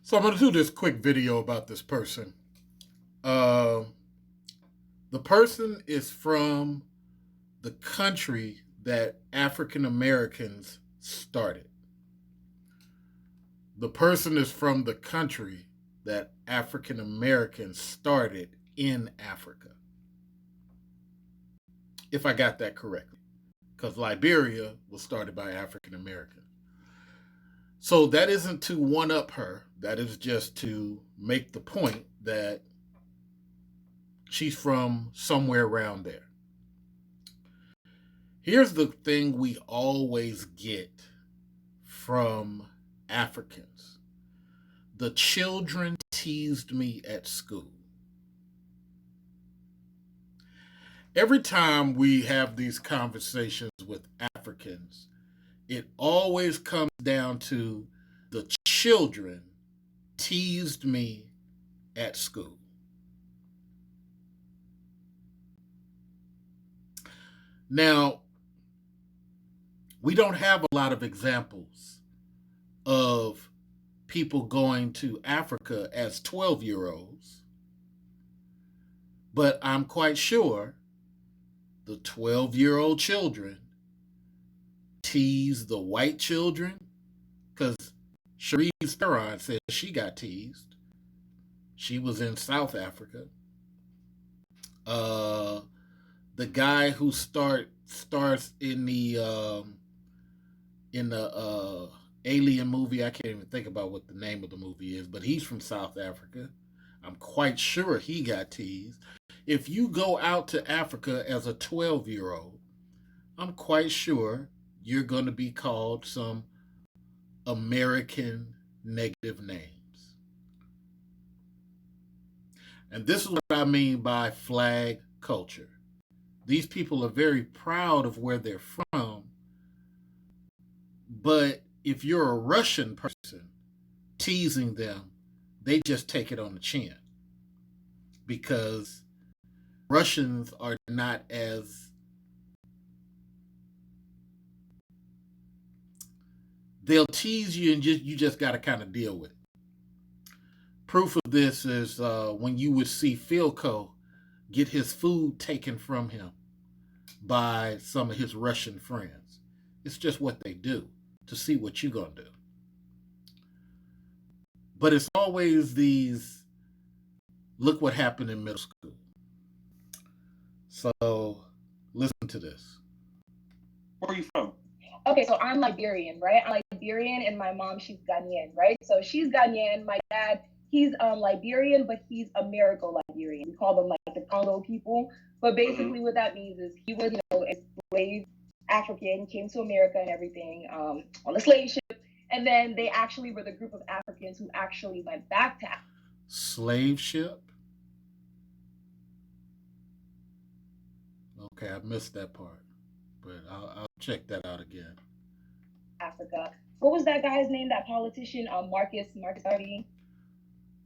So I'm going to do this quick video about this person. Uh, the person is from the country that African Americans started. The person is from the country that African Americans started in Africa. If I got that correctly. Because Liberia was started by African Americans. So that isn't to one up her. That is just to make the point that she's from somewhere around there. Here's the thing we always get from Africans. The children teased me at school. Every time we have these conversations with Africans, it always comes down to the children teased me at school. Now, we don't have a lot of examples of people going to Africa as 12-year-olds, but I'm quite sure the 12-year-old children tease the white children, because Cherise Theron says she got teased. She was in South Africa. The guy who stars in the Alien movie, I can't even think about what the name of the movie is, but he's from South Africa. I'm quite sure he got teased. If you go out to Africa as a 12-year-old, I'm quite sure you're going to be called some American negative names. And this is what I mean by flag culture. These people are very proud of where they're from, but if you're a Russian person teasing them, they just take it on the chin, because Russians are not as, they'll tease you and you just got to kind of deal with it. Proof of this is when you would see Philco get his food taken from him by some of his Russian friends. It's just what they do to see what you're going to do. But it's always these, look what happened in middle school. So listen to this. Where are you from? Okay, so I'm Liberian, right? I'm Liberian, and my mom, she's Ghanaian, right? So she's Ghanaian. My dad, he's Liberian, but he's Americo-Liberian. We call them like the Congo people. But basically what that means is he was, a slave African, came to America and everything on a slave ship. And then they actually were the group of Africans who actually went back to Africa. Slave ship? Okay, I missed that part, but I'll check that out again. Africa. What was that guy's name? That politician, Marcus Garvey.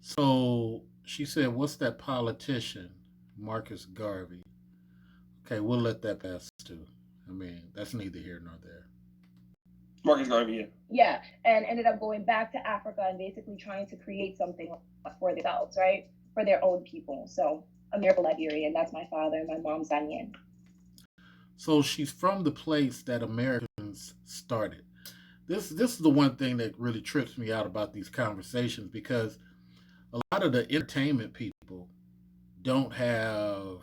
So she said, "What's that politician, Marcus Garvey?" Okay, we'll let that pass too. I mean, that's neither here nor there. Marcus Garvey, yeah. Yeah, and ended up going back to Africa and basically trying to create something for themselves, right? For their own people. So Americo-Liberian, that's my father, and my mom's Ghanaian. So she's from the place that Americans started. This is the one thing that really trips me out about these conversations, because a lot of the entertainment people don't have,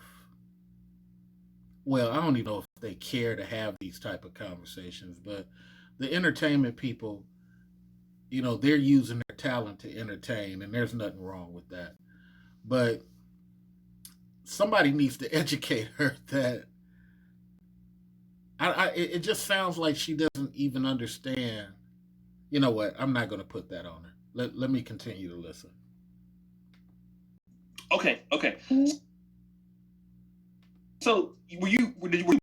well, I don't even know if they care to have these type of conversations, but the entertainment people, they're using their talent to entertain, and there's nothing wrong with that. But somebody needs to educate her that it just sounds like she doesn't even understand. You know what? I'm not going to put that on her. Let me continue to listen. Okay. So were you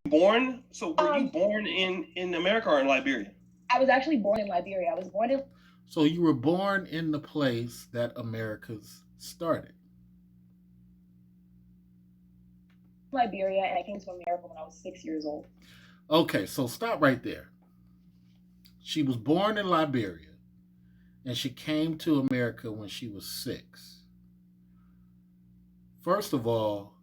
born? So were you born in America or in Liberia? I was actually born in Liberia. I was born in. So you were born in the place that America's started. Liberia, and I came to America when I was 6 years old. Okay, so stop right there. She was born in Liberia, and she came to America when she was 6. First of all,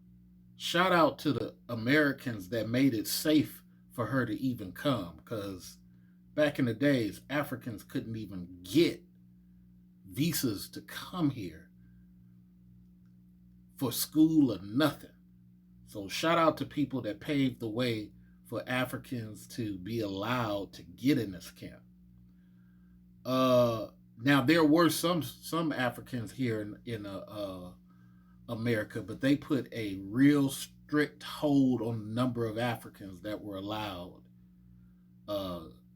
shout out to the Americans that made it safe for her to even come, because back in the days, Africans couldn't even get visas to come here for school or nothing. So shout out to people that paved the way for Africans to be allowed to get in this camp. Now there were some Africans here in America, but they put a real strict hold on the number of Africans that were allowed,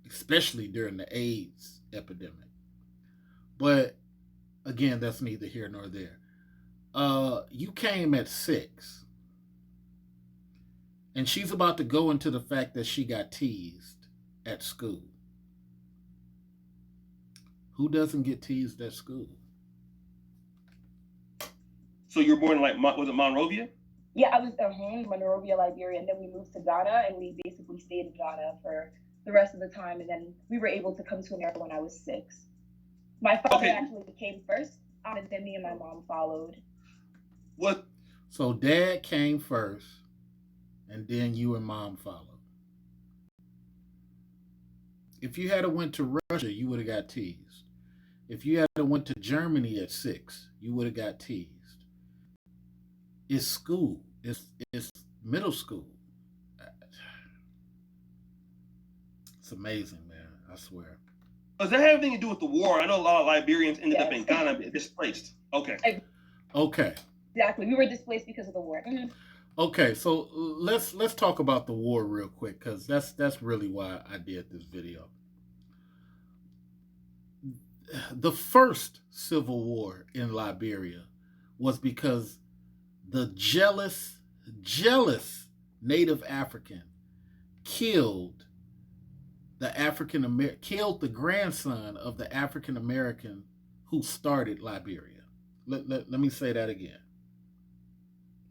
especially during the AIDS epidemic. But again, that's neither here nor there. You came at 6, and she's about to go into the fact that she got teased at school. Who doesn't get teased at school? So you were born in, like, was it Monrovia? Yeah, I was at home, Monrovia, Liberia, and then we moved to Ghana, and we basically stayed in Ghana for the rest of the time, and then we were able to come to America when I was 6. My father actually came first, and then me and my mom followed. What? So dad came first, and then you and mom followed. If you had went to Russia, you would have got teased. If you had went to Germany at 6, you would have got teased. It's school. It's middle school. It's amazing, man. I swear. Does that have anything to do with the war? I know a lot of Liberians ended up in Ghana displaced. Okay. Okay. Exactly. We were displaced because of the war. Mm-hmm. Okay, so let's talk about the war real quick, because that's really why I did this video. The first civil war in Liberia was because the jealous Native African killed the grandson of the African American who started Liberia. Let me say that again.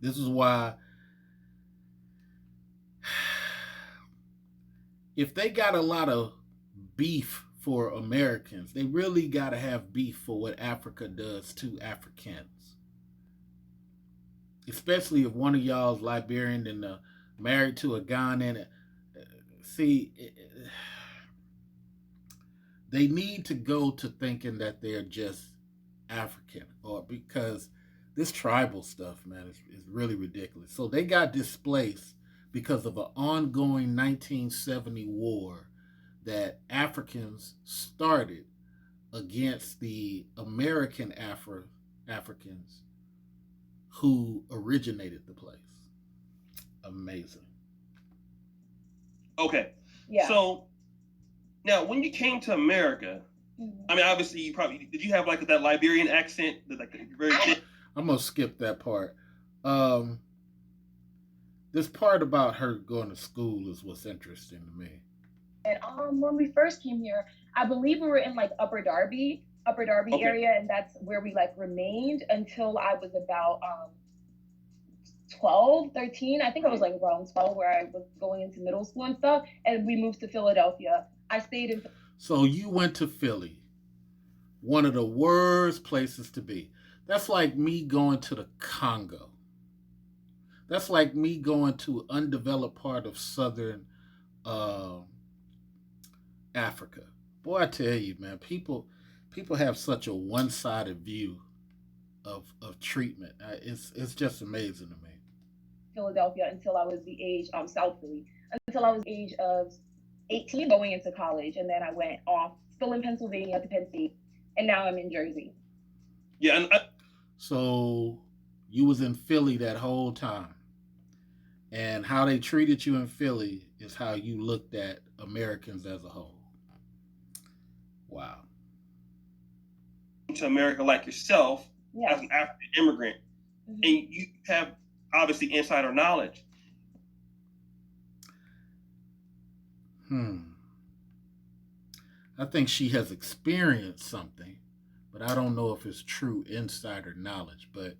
This is why, if they got a lot of beef for Americans, they really got to have beef for what Africa does to Africans. Especially if one of y'all's Liberian and married to a Ghanaian. See, they need to go to thinking that they're just African, or because this tribal stuff, man, is really ridiculous. So they got displaced because of an ongoing 1970 war that Africans started against the American Africans who originated the place. Amazing. Okay. Yeah. So now, when you came to America, I mean, obviously, did you have like that Liberian accent? I'm gonna skip that part. This part about her going to school is what's interesting to me. And when we first came here, I believe we were in like Upper Darby area, and that's where we like remained until I was about 12, 13. I think I was like around 12, where I was going into middle school and stuff, and we moved to Philadelphia. I stayed in. So you went to Philly, one of the worst places to be. That's like me going to the Congo. That's like me going to an undeveloped part of southern Africa. Boy, I tell you, man, people have such a one-sided view of treatment. It's just amazing to me. Philadelphia until I was the age South Philly, until I was the age of 18, going into college, and then I went off, still in Pennsylvania, to Penn State, and now I'm in Jersey. Yeah, so you was in Philly that whole time, and how they treated you in Philly is how you looked at Americans as a whole. Wow. To America like yourself, as an African immigrant, and you have obviously insider knowledge. I think she has experienced something, but I don't know if it's true insider knowledge, but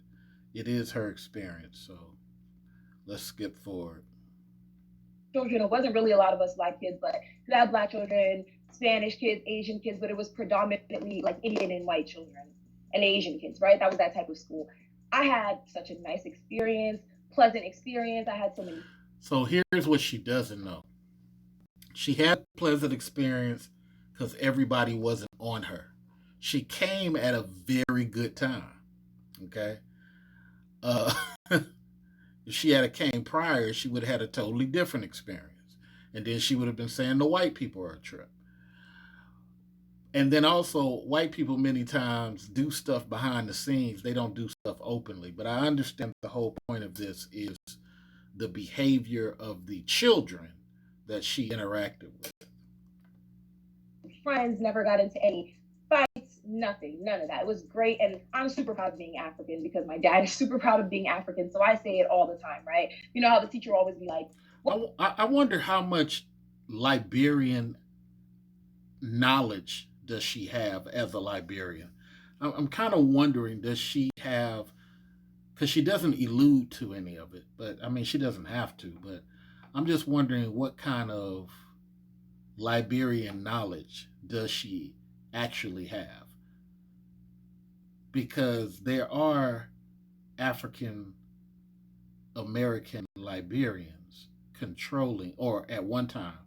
it is her experience. So let's skip forward. Children, it wasn't really a lot of us black kids, but to have black children Spanish kids, Asian kids, but it was predominantly like Indian and white children and Asian kids, right? That was that type of school. I had such a nice experience, pleasant experience. I had so many. So here's what she doesn't know. She had a pleasant experience because everybody wasn't on her. She came at a very good time. Okay. Uh, if she had came prior, she would have had a totally different experience. And then she would have been saying the white people are a trip. And then also, white people many times do stuff behind the scenes. They don't do stuff openly. But I understand the whole point of this is the behavior of the children that she interacted with. Friends, never got into any fights, nothing, none of that. It was great. And I'm super proud of being African because my dad is super proud of being African. So I say it all the time, right? You know how the teacher will always be like, well, I wonder how much Liberian knowledge does she have as a Liberian? I'm kind of wondering, does she have, because she doesn't allude to any of it, but I mean, she doesn't have to, but I'm just wondering what kind of Liberian knowledge does she actually have? Because there are African American Liberians controlling, or at one time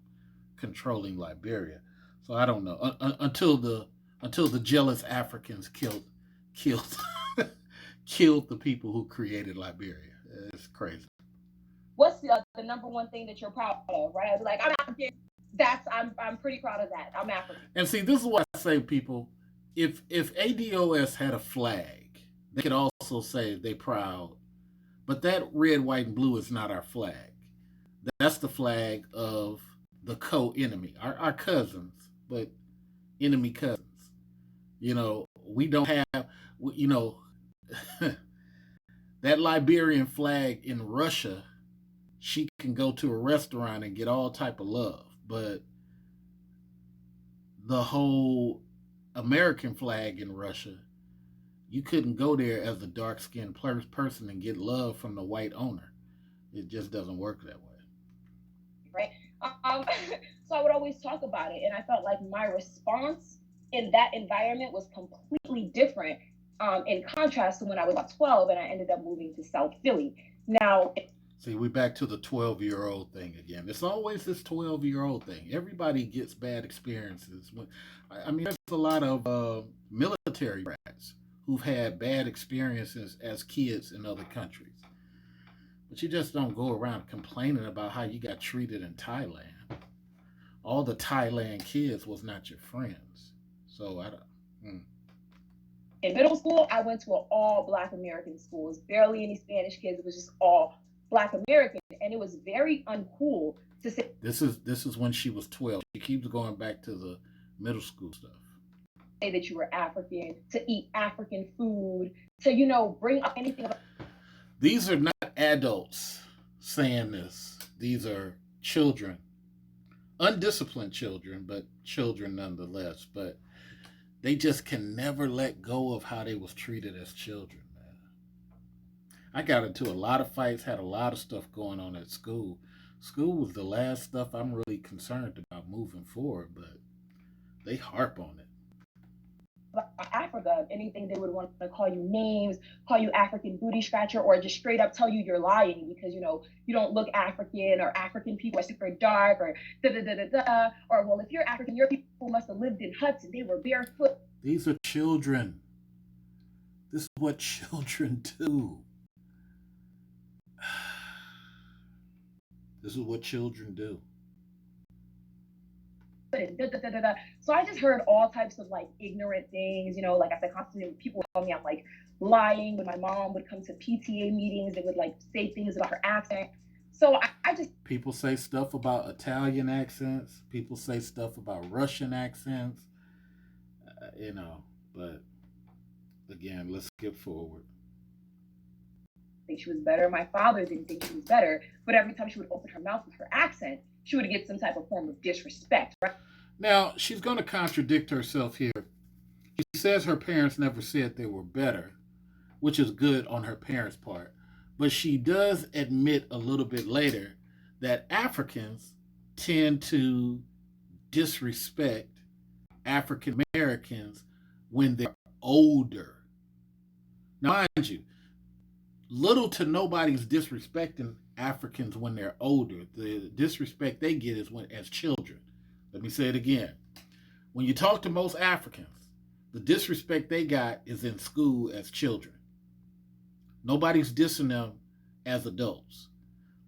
controlling Liberia. So I don't know until the jealous Africans killed killed the people who created Liberia. It's crazy. What's the number one thing that you're proud of? Right? I'd be like, I'm African. I'm pretty proud of that. I'm African. And see, this is what I say, people. If ADOS had a flag, they could also say they proud. But that red, white, and blue is not our flag. That's the flag of the co-enemy, our cousins, but enemy cousins. You know, we don't have, you know, that Liberian flag in Russia, she can go to a restaurant and get all type of love. But the whole American flag in Russia, you couldn't go there as a dark-skinned person and get love from the white owner. It just doesn't work that way. Right. So I would always talk about it, and I felt like my response in that environment was completely different, in contrast to when I was about 12 and I ended up moving to South Philly. Now, see, we're back to the 12-year-old thing again. It's always this 12-year-old thing. Everybody gets bad experiences. I mean, there's a lot of military brats who've had bad experiences as kids in other countries. But you just don't go around complaining about how you got treated in Thailand. All the Thailand kids was not your friends. So I don't. In middle school, I went to an all Black American school. It was barely any Spanish kids. It was just all Black American, and it was very uncool to say. This is when she was 12. She keeps going back to the middle school stuff. Say that you were African, to eat African food, to bring up anything. These are not adults saying this. These are children, undisciplined children, but children nonetheless. But they just can never let go of how they was treated as children, man. I got into a lot of fights, had a lot of stuff going on at school. School was the last stuff I'm really concerned about moving forward, but they harp on it. Africa, anything they would want to call you names, call you African booty scratcher, or just straight up tell you you're lying because you don't look African, or African people are super dark, or or well, if you're African, your people must have lived in huts and they were barefoot. These are children. This is what children do. This is what children do. So I just heard all types of ignorant things, like I said, constantly people tell me I'm lying. When my mom would come to PTA meetings, they would say things about her accent. So I just, people say stuff about Italian accents. People say stuff about Russian accents. But again, let's skip forward. I think she was better. My father didn't think she was better, but every time she would open her mouth with her accent, she would get some type of form of disrespect, right? Now, she's going to contradict herself here. She says her parents never said they were better, which is good on her parents' part. But she does admit a little bit later that Africans tend to disrespect African Americans when they're older. Now, mind you, little to nobody's disrespecting Africans when they're older. The disrespect they get is when as children. Let me say it again. When you talk to most Africans, the disrespect they got is in school as children. Nobody's dissing them as adults.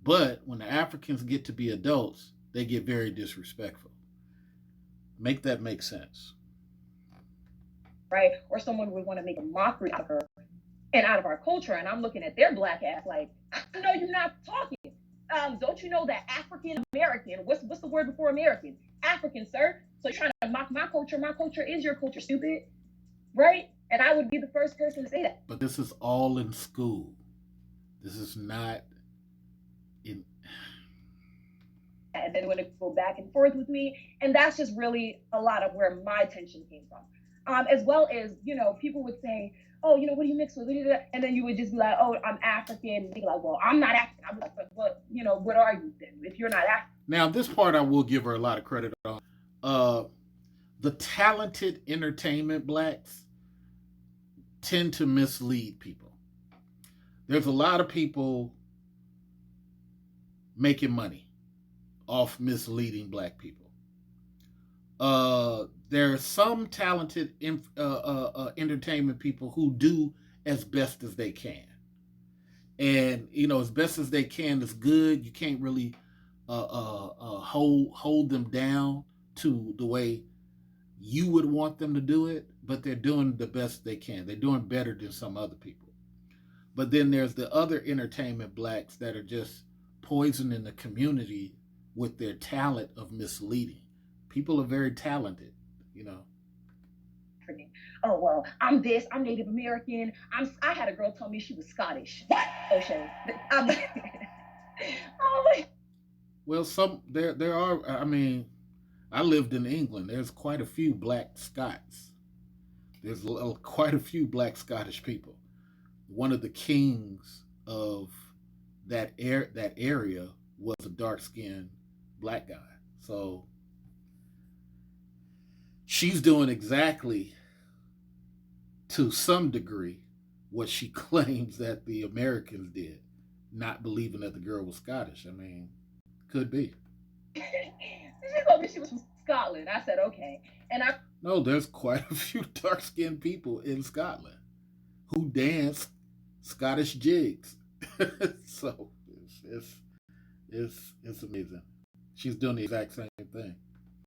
But when the Africans get to be adults, they get very disrespectful. Make that make sense. Right? Or someone would want to make a mockery out of her and out of our culture. And I'm looking at their black ass like, no, you're not talking. Don't you know that African American, what's the word before American? African, sir. So you're trying to mock my culture. My culture is your culture, stupid. Right? And I would be the first person to say that. But this is all in school. This is not in. And then when it go back and forth with me, and that's just really a lot of where my tension came from. As well as, people would say, oh, what do you mix with? And then you would just be like, oh, I'm African. And be like, well, I'm not African. I'd be like, but what are you then if you're not African? Now, this part I will give her a lot of credit on. The talented entertainment blacks tend to mislead people. There's a lot of people making money off misleading black people. There are some talented entertainment people who do as best as they can. And, as best as they can is good. You can't really hold them down to the way you would want them to do it, but they're doing the best they can. They're doing better than some other people. But then there's the other entertainment blacks that are just poisoning the community with their talent of misleading. People are very talented, Oh, well, I'm this, I'm Native American. I had a girl tell me she was Scottish. Oh, shit. Well, there are, I lived in England. There's quite a few black Scots. There's quite a few black Scottish people. One of the kings of that area was a dark-skinned black guy. So she's doing exactly, to some degree, what she claims that the Americans did, not believing that the girl was Scottish. Could be. She told me she was from Scotland. I said, okay. No, there's quite a few dark-skinned people in Scotland who dance Scottish jigs. So it's amazing. She's doing the exact same thing.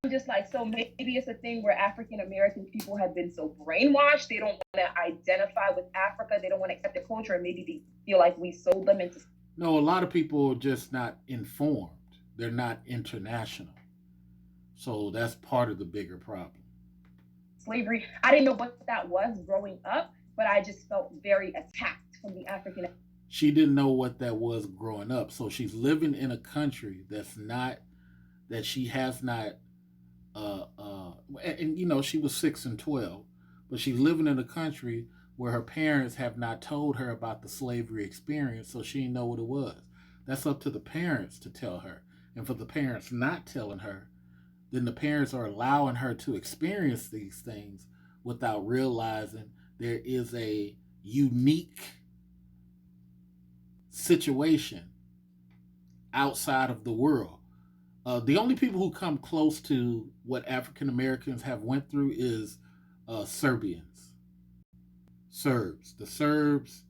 I'm just like, so maybe it's a thing where African American people have been so brainwashed, they don't want to identify with Africa, they don't want to accept the culture, and maybe they feel like we sold them into. No, a lot of people are just not informed. They're not international. So that's part of the bigger problem. Slavery, I didn't know what that was growing up, but I just felt very attacked from the African. She didn't know what that was growing up. So she's living in a country that she has not, she was 6 and 12, but she's living in a country where her parents have not told her about the slavery experience, so she didn't know what it was. That's up to the parents to tell her. And for the parents not telling her, then the parents are allowing her to experience these things without realizing there is a unique situation outside of the world. The only people who come close to what African Americans have went through is Serbs. The Serbs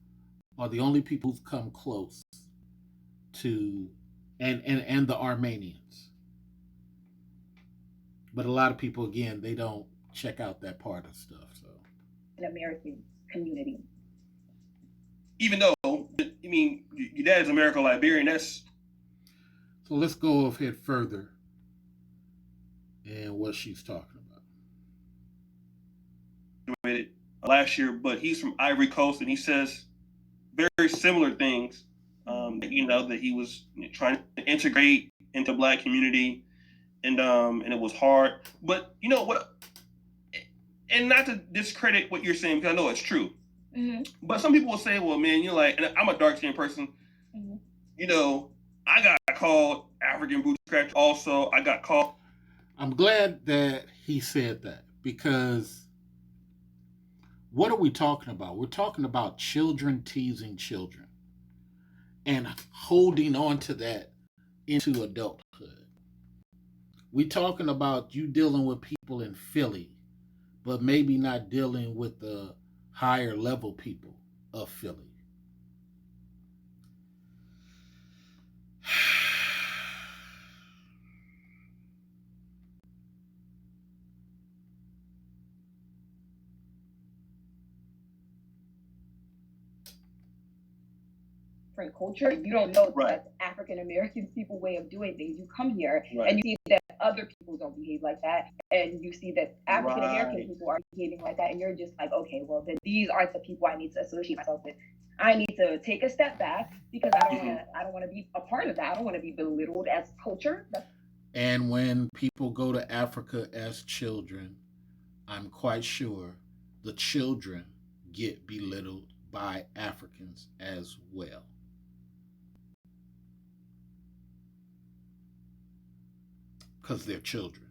are the only people who've come close to, and the Armenians. But a lot of people, again, they don't check out that part of stuff. So, an American community. Even though, your dad's American Liberian, that's. So let's go ahead further and what she's talking about. Last year, but he's from Ivory Coast, and he says very similar things. That he was trying to integrate into the black community, and it was hard. But you know what? And not to discredit what you're saying, because I know it's true. Mm-hmm. But some people will say, "Well, man, and I'm a dark-skinned person. Mm-hmm. I got called African booty scratch. Also, I got called." I'm glad that he said that, because what are we talking about? We're talking about children teasing children and holding on to that into adulthood. We're talking about you dealing with people in Philly, but maybe not dealing with the higher level people of Philly. Different culture, you don't know Right. that's African American people way of doing things. You come here Right. and you see that other people don't behave like that, and you see that African American Right. people are behaving like that, and you're just like, okay, well then these aren't the people I need to associate myself with. I need to take a step back because I don't want to be a part of that. I don't want to be belittled as culture. And when people go to Africa as children, I'm quite sure the children get belittled by Africans as well. Because they're children.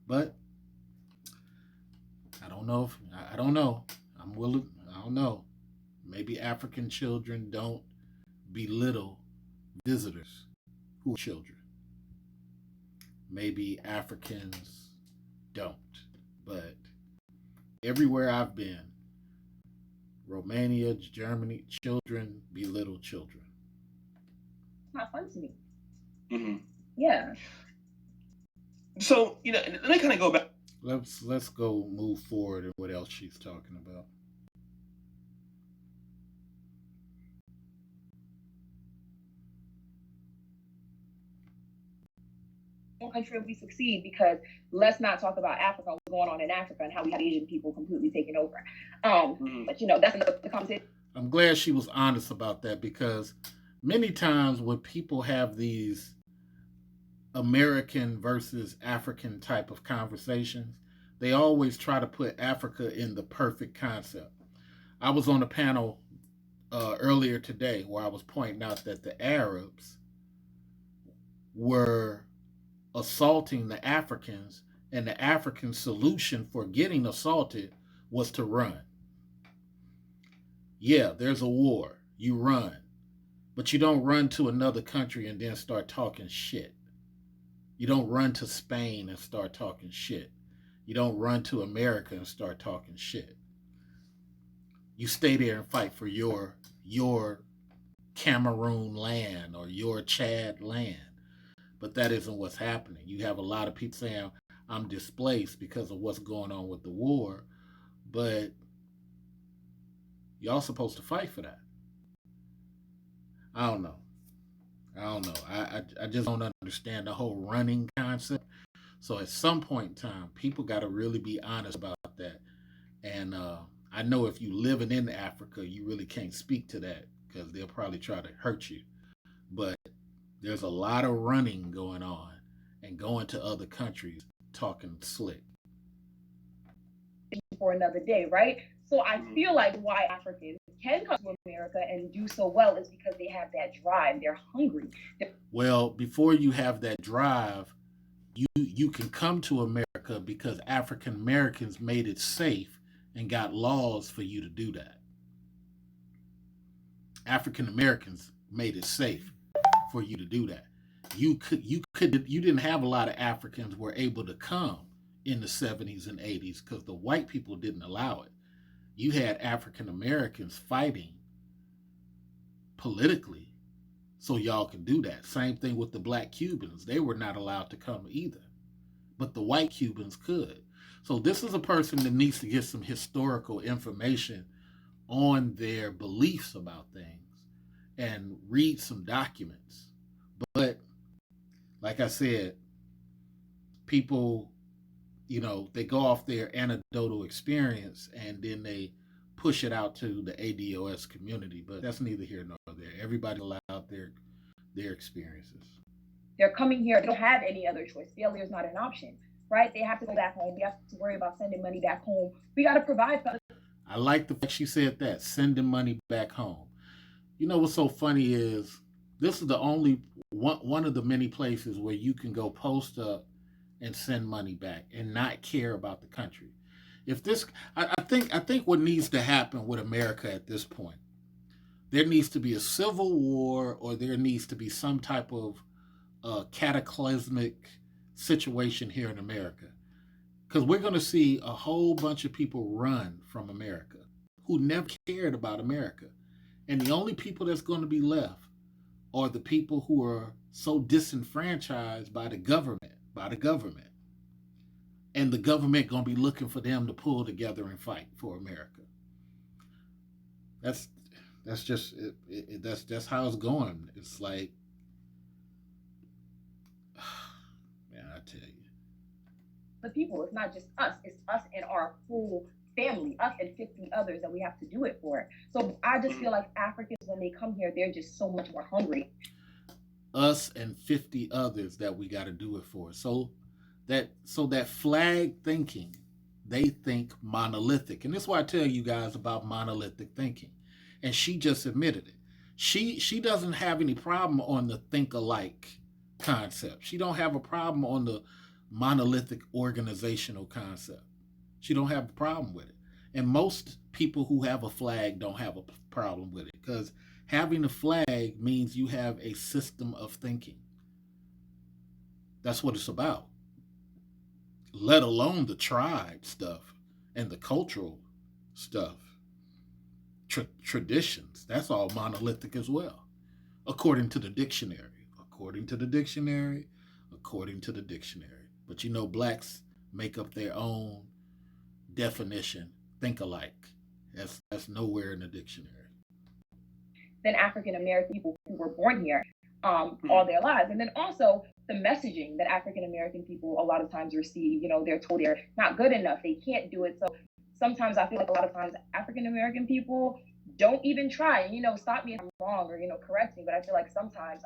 But I don't know. I don't know. I'm willing. I don't know. Maybe African children don't belittle visitors who are children. Maybe Africans don't. But everywhere I've been, Romania, Germany, children belittle children. It's not fun to me. Mm-hmm. Yeah. So, let me kind of go back. Let's go move forward and what else she's talking about. Country we succeed, because let's not talk about Africa, what's going on in Africa, and how we have Asian people completely taken over. But that's another conversation. I'm glad she was honest about that, because many times when people have these American versus African type of conversations, they always try to put Africa in the perfect concept. I was on a panel earlier today where I was pointing out that the Arabs were assaulting the Africans, and the African solution for getting assaulted was to run. Yeah, there's a war. You run. But you don't run to another country and then start talking shit. You don't run to Spain and start talking shit. You don't run to America and start talking shit. You stay there and fight for your Cameroon land or your Chad land. But that isn't what's happening. You have a lot of people saying, I'm displaced because of what's going on with the war, but y'all supposed to fight for that. I don't know. I just don't understand the whole running concept. So at some point in time, people got to really be honest about that. And I know if you living in Africa, you really can't speak to that because they'll probably try to hurt you. But there's a lot of running going on and going to other countries talking slick. For another day, right? So I feel like why Africans can come to America and do so well is because they have that drive. They're hungry. Well, before you have that drive, you can come to America because African Americans made it safe and got laws for you to do that. African Americans made it safe for you to do that. You didn't have a lot of Africans were able to come in the 70s and 80s because the white people didn't allow it. You had African Americans fighting politically so y'all can do that. Same thing with the black Cubans. They were not allowed to come either, but the white Cubans could. So this is a person that needs to get some historical information on their beliefs about things and read some documents. But like I said, people, they go off their anecdotal experience and then they push it out to the ADOS community. But that's neither here nor there. Everybody allowed their experiences. They're coming here. They don't have any other choice. Failure is not an option, right? They have to go back home. We have to worry about sending money back home. We got to provide for. I like the fact she said that, sending money back home. You know what's so funny is this is the only one of the many places where you can go post up and send money back and not care about the country. If this, I think what needs to happen with America at this point, there needs to be a civil war, or there needs to be some type of cataclysmic situation here in America, because we're going to see a whole bunch of people run from America who never cared about America, and the only people that's going to be left are the people who are so disenfranchised by the government, and the government going to be looking for them to pull together and fight for America. That's just that's how it's going. It's like, man, I tell you, The people, it's not just us, it's us and our whole family, us and 50 others that we have to do it for. So I just feel like Africans, when they come here, they're just so much more hungry. Us and 50 others that we got to do it for. So that flag thinking, they think monolithic, and this is why I tell you guys about monolithic thinking. And she just admitted it. She doesn't have any problem on the think alike concept. She don't have a problem on the monolithic organizational concept. She don't have a problem with it. And most people who have a flag don't have a problem with it, because having a flag means you have a system of thinking. That's what it's about. Let alone the tribe stuff and the cultural stuff. Traditions, that's all monolithic as well, according to the dictionary. But you know, blacks make up their own definition, think alike. That's nowhere in the dictionary. Than African American people who were born here all their lives. And then also the messaging that African American people a lot of times receive, they're told they're not good enough, they can't do it. So sometimes I feel like a lot of times African American people don't even try. And, stop me if I'm wrong, or, correct me, but I feel like sometimes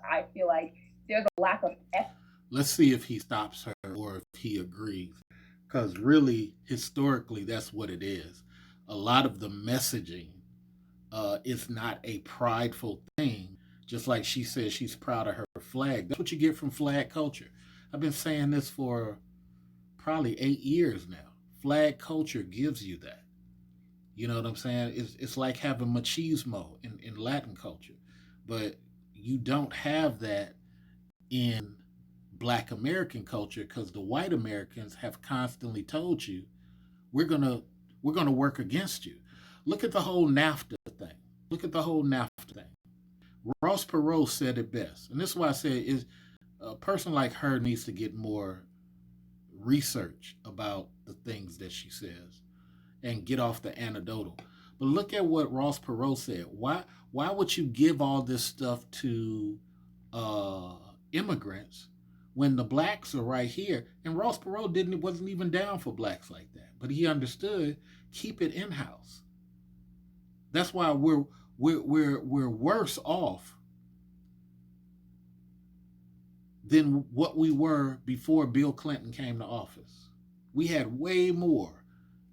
there's a lack of effort. Let's see if he stops her or if he agrees. Because really, historically, that's what it is. A lot of the messaging is not a prideful thing. Just like she says she's proud of her flag. That's what you get from flag culture. I've been saying this for probably 8 years now. Flag culture gives you that. You know what I'm saying? It's like having machismo in Latin culture. But you don't have that in Black American culture, because the white Americans have constantly told you, we're gonna work against you. Look at the whole NAFTA thing. Ross Perot said it best. And this is why I say is a person like her needs to get more research about the things that she says and get off the anecdotal. But look at what Ross Perot said. Why would you give all this stuff to immigrants when the blacks are right here? And Ross Perot wasn't even down for blacks like that, but he understood, keep it in house. That's why we're worse off than what we were before Bill Clinton came to office. We had way more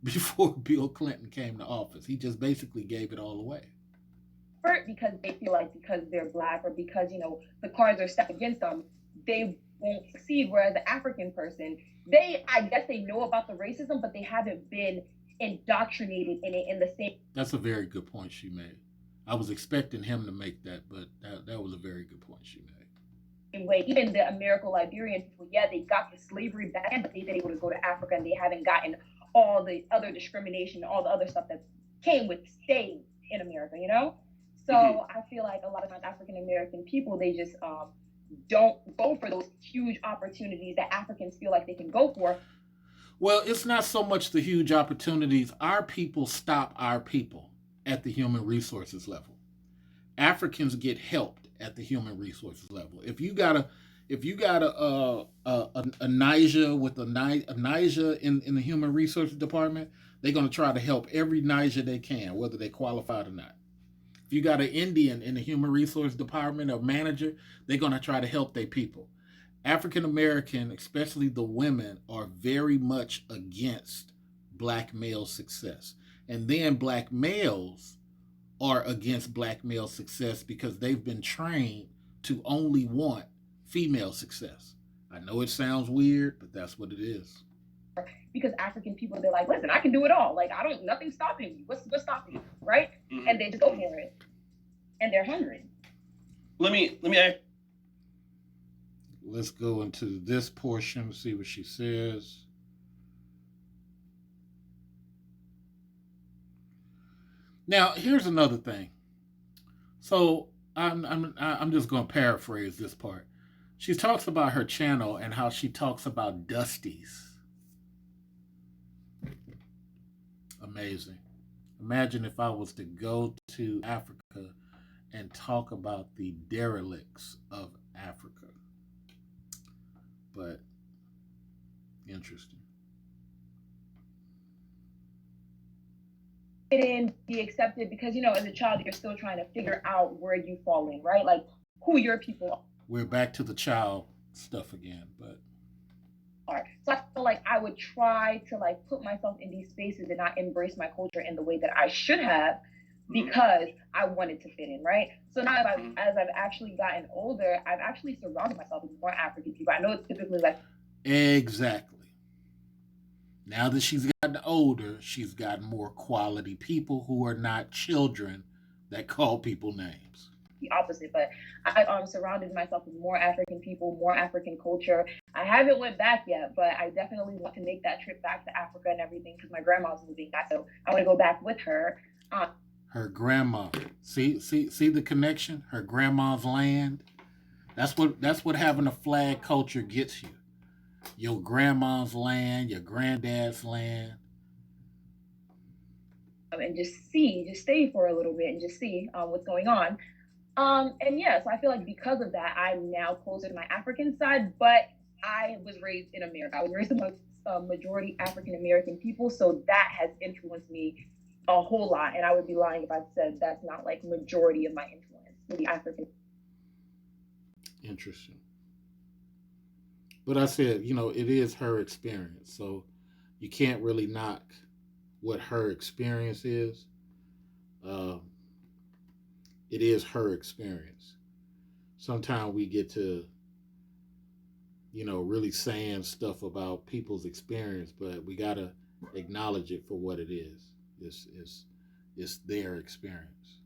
before Bill Clinton came to office. He just basically gave it all away. Because they feel like because they're black, or because, the cards are stacked against them, they won't succeed. Whereas the African person, I guess they know about the racism, but they haven't been indoctrinated in it in the same. That's a very good point she made. I was expecting him to make that, but that was a very good point she made. Way. Even the Americo-Liberian people, they got the slavery back, but they've been able to go to Africa, and they haven't gotten all the other discrimination, all the other stuff that came with staying in America, So I feel like a lot of times African American people, they just don't go for those huge opportunities that Africans feel like they can go for. Well, it's not so much the huge opportunities. Our people stop our people at the human resources level. Africans get helped at the human resources level. If you got a Niger with a Niger in the human resources department, they're going to try to help every Niger they can, whether they qualified or not. If you got an Indian in the human resource department or manager, they're going to try to help their people. African American, especially the women, are very much against black male success. And then black males are against black male success because they've been trained to only want female success. I know it sounds weird, but that's what it is. Because African people, they're like, listen, I can do it all. Like, nothing's stopping you. What's stopping you, right? Mm-hmm. And they just go for it, and they're hungry. Let me ask. Let's go into this portion, see what she says. Now, here's another thing. So I'm just going to paraphrase this part. She talks about her channel and how she talks about dusties. Amazing. Imagine if I was to go to Africa and talk about the derelicts of Africa. But interesting. In, be accepted, because as a child you're still trying to figure out where you fall in, right? Like who your people are. We're back to the child stuff again, but so I feel like I would try to like put myself in these spaces and not embrace my culture in the way that I should have, because I wanted to fit in, right? So now as I've actually gotten older, I've actually surrounded myself with more African people. I know it's typically like exactly. Now that she's gotten older, she's gotten more quality people who are not children that call people names. The opposite, but I surrounded myself with more African people, more African culture. I haven't went back yet, but I definitely want to make that trip back to Africa and everything, because my grandma's moving back, so I want to go back with her. Her grandma, see the connection. Her grandma's land. That's what having a flag culture gets you. Your grandma's land, your granddad's land. And just stay for a little bit and just see what's going on. And yeah, so I feel like because of that, I'm now closer to my African side, but I was raised in America. I was raised amongst majority African American people, so that has influenced me a whole lot. And I would be lying if I said that's not like majority of my influence, the African. Interesting. But I said, it is her experience. So you can't really knock what her experience is. It is her experience. Sometimes we get to, really saying stuff about people's experience, but we got to acknowledge it for what it is. It's their experience.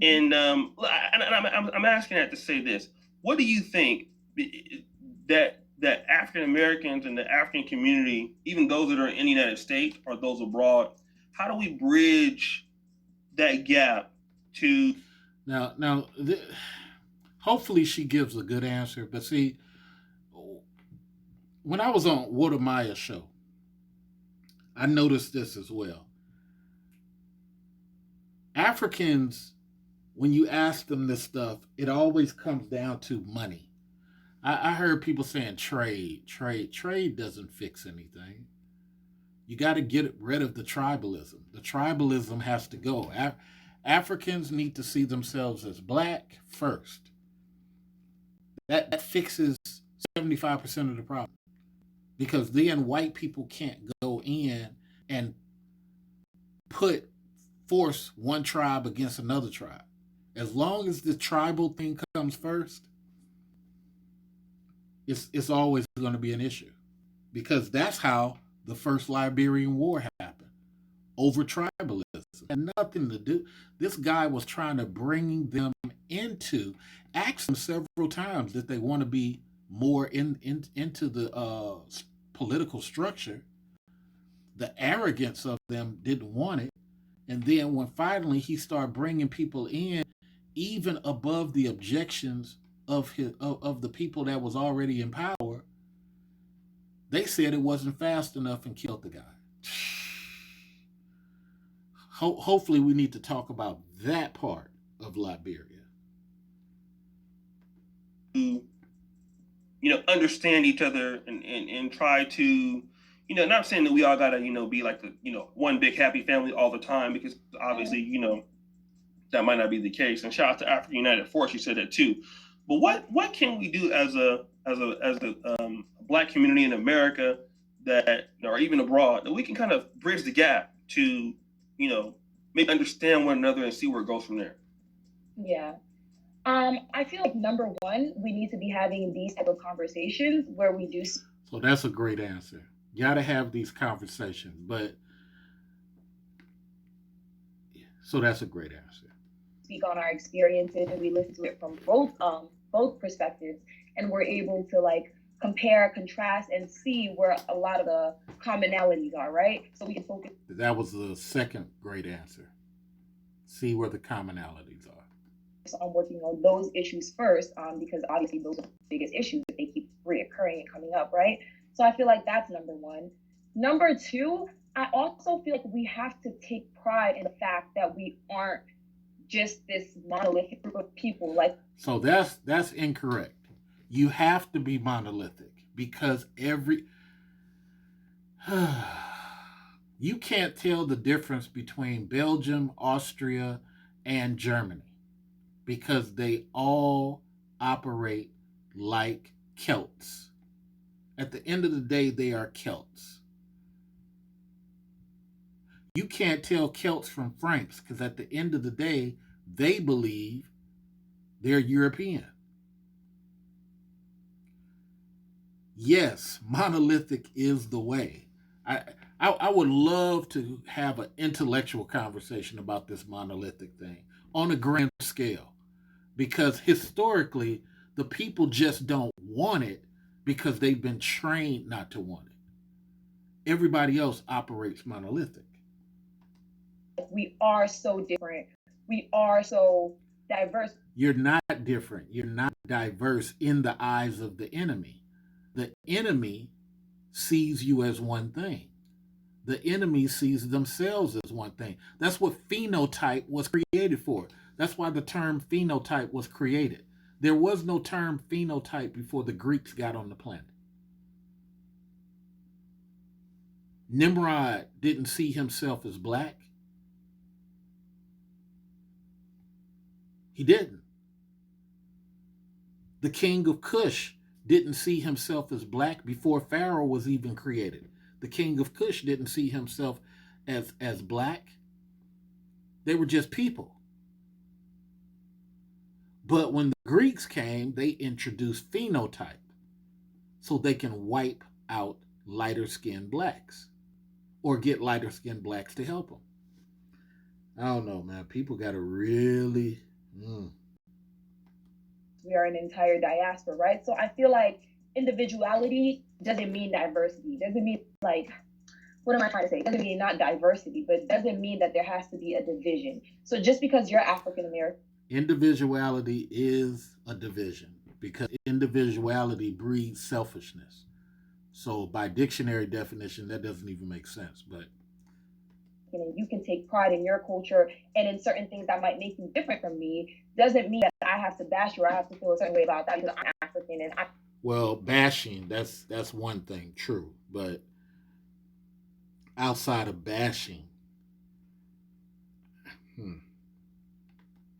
And I'm asking that to say this: what do you think that African Americans and the African community, even those that are in the United States or those abroad, how do we bridge that gap to? Now, hopefully she gives a good answer. But see, when I was on Water Maya's show, I noticed this as well. Africans, when you ask them this stuff, it always comes down to money. I heard people saying trade doesn't fix anything. You got to get rid of the tribalism. The tribalism has to go. Africans need to see themselves as black first. That fixes 75% of the problem. Because then white people can't go in and force one tribe against another tribe. As long as the tribal thing comes first, it's always going to be an issue, because that's how the first Liberian War happened, over tribalism. It had nothing to do. This guy was trying to bring them into, asked them several times that they want to be more into the political structure. The arrogance of them didn't want it. And then when finally he started bringing people in, even above the objections of the people that was already in power, they said it wasn't fast enough and killed the guy. Hopefully we need to talk about that part of Liberia. Understand each other and try to, not saying that we all gotta, be like the, one big happy family all the time, because obviously, that might not be the case. And shout out to African United Force, she said that too. But what can we do as a Black community in America, that, or even abroad, that we can kind of bridge the gap to, maybe understand one another and see where it goes from there? Yeah. I feel like number one, we need to be having these type of conversations where we do So that's a great answer. Gotta have these conversations. But so that's a great answer. speak on our experiences and we listen to it from both perspectives, and we're able to like compare, contrast, and see where a lot of the commonalities are, right? So we can focus That was the second great answer. See where the commonalities are. on working on those issues first, because obviously those are the biggest issues that they keep reoccurring and coming up, right? So I feel like that's number one. Number two, I also feel like we have to take pride in the fact that we aren't just this monolithic group of people. Like, so that's incorrect. You have to be monolithic because every you can't tell the difference between Belgium, Austria, and Germany because they all operate like Celts. At the end of the day, they are Celts. You can't tell Celts from Franks because at the end of the day, they believe they're European. Yes, monolithic is the way. I, I would love to have an intellectual conversation about this monolithic thing on a grand scale because historically the people just don't want it because they've been trained not to want it. Everybody else operates monolithic. we are so different, we are so diverse. You're not different. You're not diverse in the eyes of the enemy. The enemy sees you as one thing. The enemy sees themselves as one thing. That's what phenotype was created for. That's why the term phenotype was created. There was no term phenotype before the Greeks got on the planet. Nimrod didn't see himself as black. He didn't. The king of Cush didn't see himself as black before Pharaoh was even created. The king of Cush didn't see himself as black. They were just people. But when the Greeks came, they introduced phenotype so they can wipe out lighter skinned blacks or get lighter skinned blacks to help them. I don't know, man. People got to really. We are an entire diaspora, right? So I feel like individuality doesn't mean diversity. Doesn't mean like, what am I trying to say? It doesn't mean not diversity, but it doesn't mean that there has to be a division. So just because you're African American, Individuality is a division because individuality breeds selfishness. So, by dictionary definition, that doesn't even make sense. But and you can take pride in your culture and in certain things that might make you different from me, doesn't mean that I have to bash you or I have to feel a certain way about that because I'm African and I. well, bashing that's one thing, true. But outside of bashing, hmm,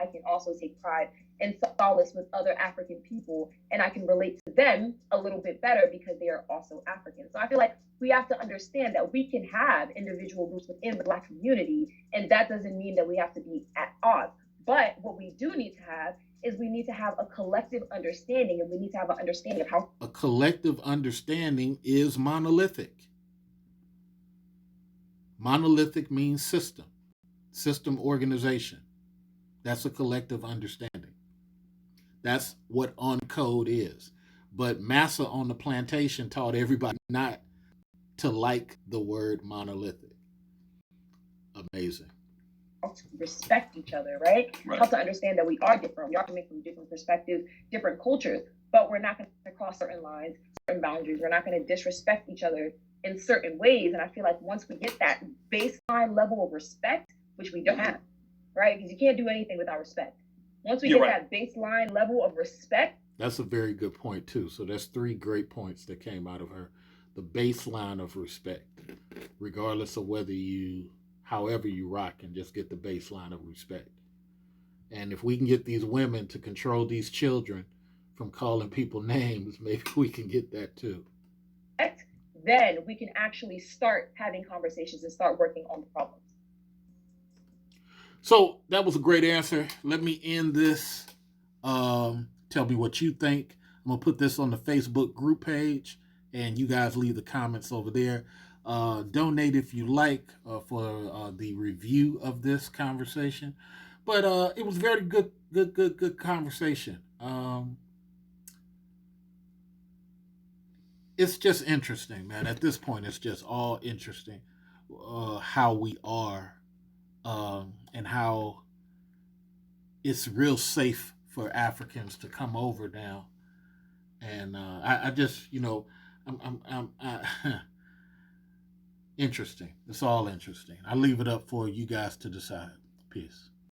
I can also take pride and solace with other African people, and I can relate to them a little bit better because they are also African. So I feel like we have to understand that we can have individual groups within the Black community, and that doesn't mean that we have to be at odds. But what we do need to have is we need to have a collective understanding, and we need to have an understanding of how a collective understanding is monolithic. Monolithic means system organization. That's a collective understanding. That's what on code is. But Massa on the plantation taught everybody not to like the word monolithic. Amazing. to respect each other, right? Right. How to understand that we are different. We are coming from different perspectives, different cultures, but we're not going to cross certain lines, certain boundaries. We're not going to disrespect each other in certain ways. And I feel like once we get that baseline level of respect, which we don't have, right? Because you can't do anything without respect. Once we get that baseline level of respect. That's a very good point, too. So that's three great points that came out of her. The baseline of respect, regardless of whether you, however you rock, and just get the baseline of respect. And if we can get these women to control these children from calling people names, maybe we can get that too. Then we can actually start having conversations and start working on the problems. So that was a great answer. Let me end this. Tell me what you think. I'm gonna put this on the Facebook group page, and you guys leave the comments over there. Donate if you like for the review of this conversation. But it was very good conversation. It's just interesting, man. At this point, it's just all interesting how we are and how it's real safe for Africans to come over now. And I just, interesting. It's all interesting. I leave it up for you guys to decide. Peace.